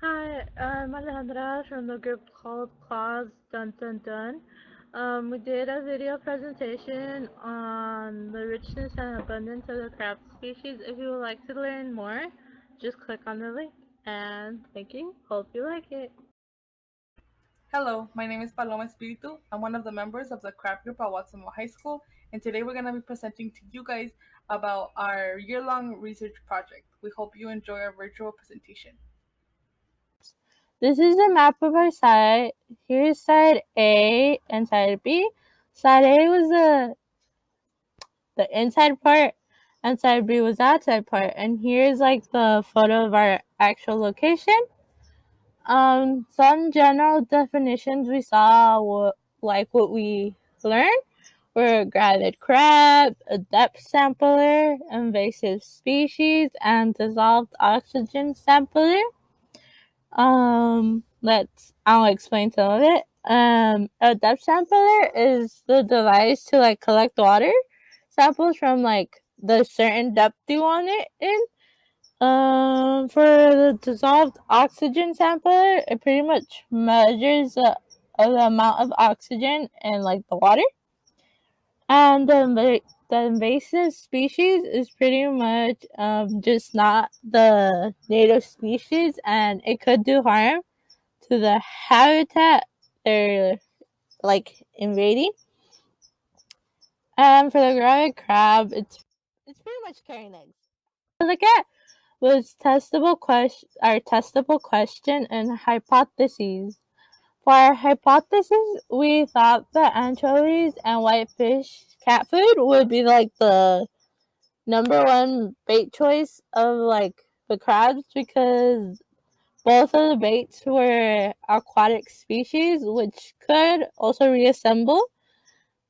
Hi, I'm Alejandra from the group called Claws Dun Dun Dun. We did a video presentation on the richness and abundance of the crab species. If you would like to learn more, just click on the link. And thank you. Hope you like it. Hello, my name is Paloma Espiritu. I'm one of the members of the crab group at Watsonville High School, and today we're going to be presenting to you guys about our year-long research project. We hope you enjoy our virtual presentation. This is a map of our site. Here's side A and side B. Side A was the inside part, and side B was the outside part. And here's like the photo of our actual location. Some general definitions we saw what we learned were gravid crab, a depth sampler, invasive species, and dissolved oxygen sampler. I'll explain some of it. A depth sampler is the device to like collect water samples from like the certain depth you want it in. For the dissolved oxygen sampler, it pretty much measures the amount of oxygen in like the water. And the invasive species is pretty much just not the native species, and it could do harm to the habitat they're like invading. And for the gravid crab, it's pretty much carrying eggs. Look at was our testable question and hypotheses. For our hypothesis, we thought that anchovies and whitefish cat food would be like the number one bait choice of like the crabs, because both of the baits were aquatic species, which could also reassemble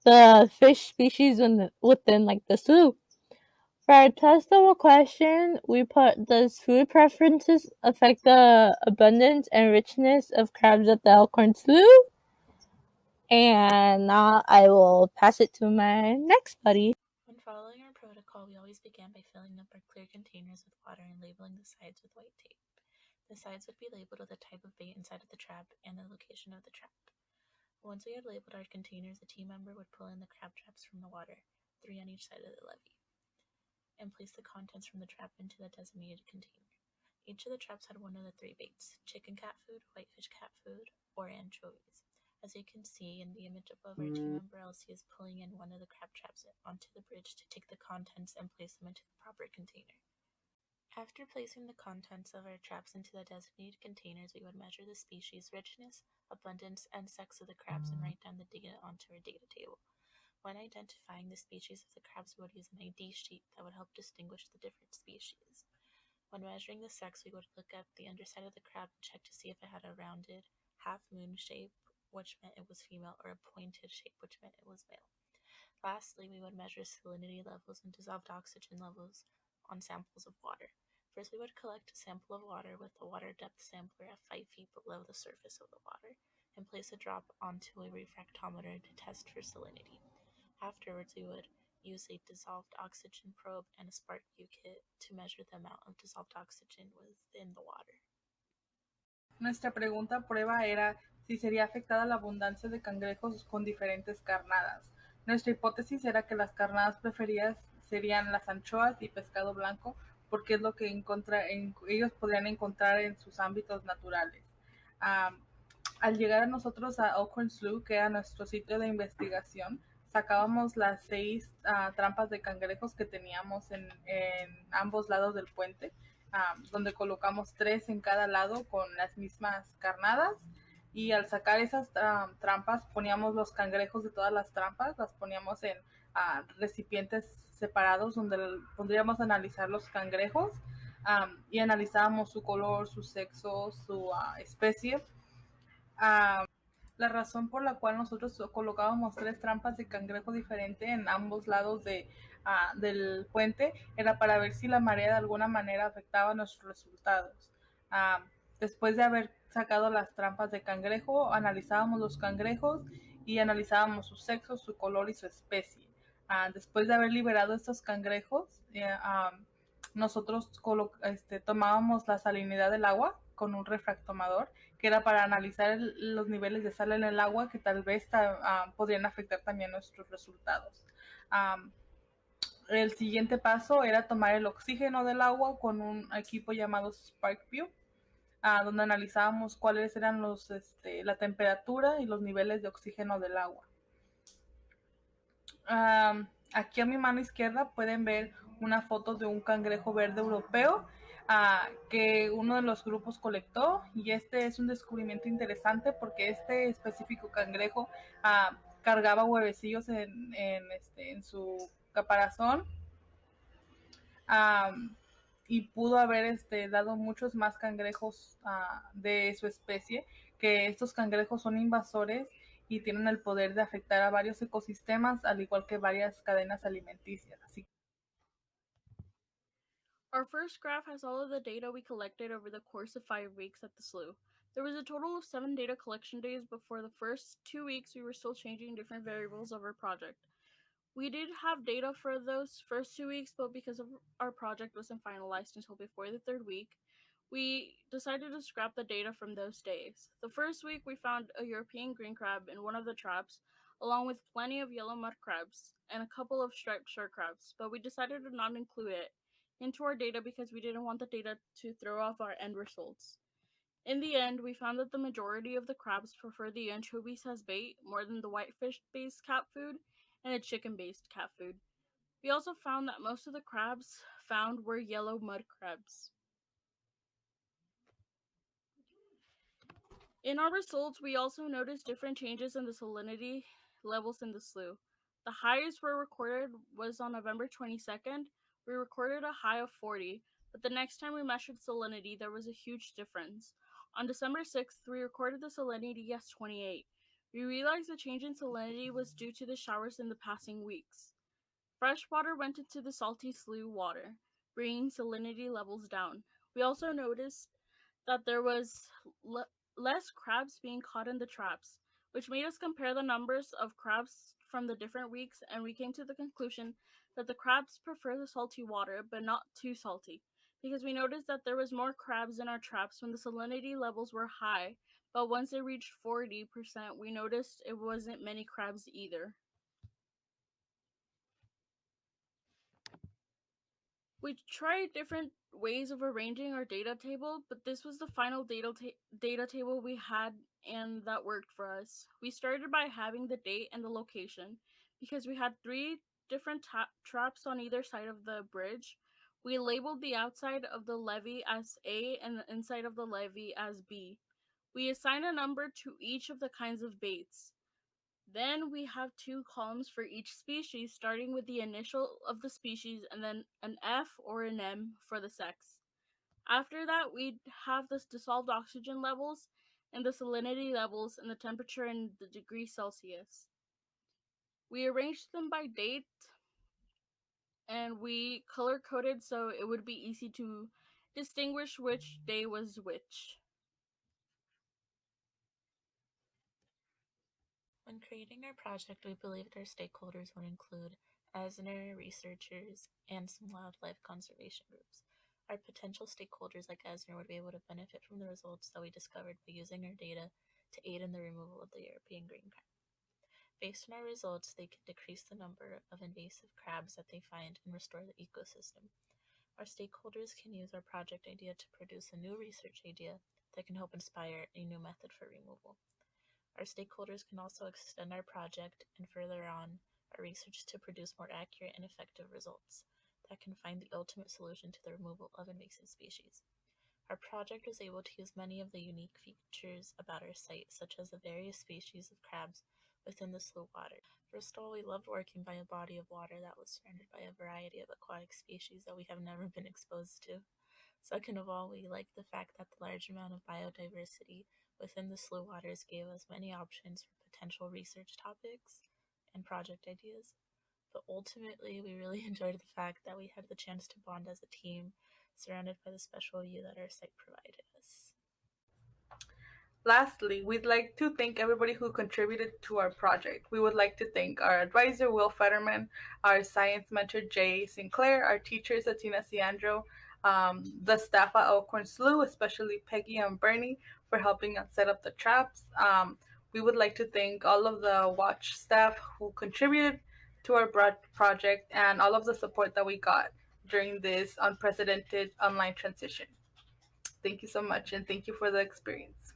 the fish species within like the slough. For our testable question, we put, does food preferences affect the abundance and richness of crabs at the Elkhorn Slough? And now I will pass it to my next buddy. When following our protocol, we always began by filling up our clear containers with water and labeling the sides with white tape. The sides would be labeled with the type of bait inside of the trap and the location of the trap. Once we had labeled our containers, a team member would pull in the crab traps from the water, 3 on each side of the levee, and place the contents from the trap into the designated container. Each of the traps had one of the 3 baits: chicken cat food, whitefish cat food, or anchovies. As you can see in the image above, our team member Elsie is pulling in one of the crab traps onto the bridge to take the contents and place them into the proper container. After placing the contents of our traps into the designated containers, we would measure the species richness, abundance, and sex of the crabs and write down the data onto our data table. When identifying the species of the crabs, we would use an ID sheet that would help distinguish the different species. When measuring the sex, we would look at the underside of the crab and check to see if it had a rounded, half-moon shape, which meant it was female, or a pointed shape, which meant it was male. Lastly, we would measure salinity levels and dissolved oxygen levels on samples of water. First, we would collect a sample of water with a water depth sampler at 5 feet below the surface of the water and place a drop onto a refractometer to test for salinity. Afterwards, we would use a dissolved oxygen probe and a SparkU kit to measure the amount of dissolved oxygen within the water. Nuestra pregunta prueba era si sería afectada la abundancia de cangrejos con diferentes carnadas. Nuestra hipótesis era que las carnadas preferidas serían las anchoas y pescado blanco, porque es lo que ellos podrían encontrar en sus ámbitos naturales. Al llegar a nosotros a Elkhorn Slough, que era nuestro sitio de investigación, sacábamos las 6 trampas de cangrejos que teníamos en ambos lados del puente, donde colocamos 3 en cada lado con las mismas carnadas, y al sacar esas trampas poníamos los cangrejos de todas las trampas, las poníamos en recipientes separados donde podríamos analizar los cangrejos, y analizábamos su color, su sexo, su especie. La razón por la cual nosotros colocábamos 3 trampas de cangrejo diferente en ambos lados del puente era para ver si la marea de alguna manera afectaba nuestros resultados. Después de haber sacado las trampas de cangrejo, analizábamos los cangrejos y analizábamos su sexo, su color y su especie. Después de haber liberado estos cangrejos, nosotros tomábamos la salinidad del agua con un refractomador, que era para analizar los niveles de sal en el agua que tal vez podrían afectar también nuestros resultados. El siguiente paso era tomar el oxígeno del agua con un equipo llamado SparkView, donde analizábamos cuáles eran la temperatura y los niveles de oxígeno del agua. Aquí a mi mano izquierda pueden ver una foto de un cangrejo verde europeo que uno de los grupos colectó, y este es un descubrimiento interesante porque este específico cangrejo cargaba huevecillos en su caparazón, y pudo haber dado muchos más cangrejos de su especie, que estos cangrejos son invasores y tienen el poder de afectar a varios ecosistemas, al igual que varias cadenas alimenticias. Así. Our first graph has all of the data we collected over the course of 5 weeks at the slough. There was a total of 7 data collection days, but for the first 2 weeks we were still changing different variables of our project. We did have data for those first 2 weeks, but because of our project wasn't finalized until before the 3rd week, we decided to scrap the data from those days. The first week we found a European green crab in one of the traps, along with plenty of yellow mud crabs and a couple of striped shore crabs, but we decided to not include it into our data because we didn't want the data to throw off our end results. In the end, we found that the majority of the crabs prefer the anchovies as bait more than the whitefish-based cat food and a chicken-based cat food. We also found that most of the crabs found were yellow mud crabs. In our results, we also noticed different changes in the salinity levels in the slough. The highest were recorded was on November 22nd. We recorded a high of 40, but the next time we measured salinity, there was a huge difference. On December 6th, we recorded the salinity as 28. We realized the change in salinity was due to the showers in the passing weeks. Fresh water went into the salty slough water, bringing salinity levels down. We also noticed that there was less crabs being caught in the traps, which made us compare the numbers of crabs from the different weeks, and we came to the conclusion that the crabs prefer the salty water, but not too salty, because we noticed that there was more crabs in our traps when the salinity levels were high, but once they reached 40%, we noticed it wasn't many crabs either. We tried different ways of arranging our data table, but this was the final data table we had, and that worked for us. We started by having the date and the location. Because we had 3 different traps on either side of the bridge, we labeled the outside of the levee as A and the inside of the levee as B. We assigned a number to each of the kinds of baits. Then we have 2 columns for each species, starting with the initial of the species and then an F or an M for the sex. After that, we'd have the dissolved oxygen levels and the salinity levels and the temperature in the degrees Celsius. We arranged them by date and we color coded so it would be easy to distinguish which day was which. When creating our project, we believed our stakeholders would include Asner researchers and some wildlife conservation groups. Our potential stakeholders like Asner would be able to benefit from the results that we discovered by using our data to aid in the removal of the European green crab. Based on our results, they can decrease the number of invasive crabs that they find and restore the ecosystem. Our stakeholders can use our project idea to produce a new research idea that can help inspire a new method for removal. Our stakeholders can also extend our project and further on our research to produce more accurate and effective results that can find the ultimate solution to the removal of invasive species. Our project was able to use many of the unique features about our site, such as the various species of crabs within the slough water. First of all, we loved working by a body of water that was surrounded by a variety of aquatic species that we have never been exposed to. Second of all, we liked the fact that the large amount of biodiversity within the slough waters gave us many options for potential research topics and project ideas. But ultimately, we really enjoyed the fact that we had the chance to bond as a team, surrounded by the special view that our site provided us. Lastly, we'd like to thank everybody who contributed to our project. We would like to thank our advisor, Will Fetterman, our science mentor, Jay Sinclair, our teachers, Atina Ciandro, the staff at Elkhorn Slough, especially Peggy and Bernie, for helping us set up the traps. We would like to thank all of the watch staff who contributed to our project and all of the support that we got during this unprecedented online transition. Thank you so much, and thank you for the experience.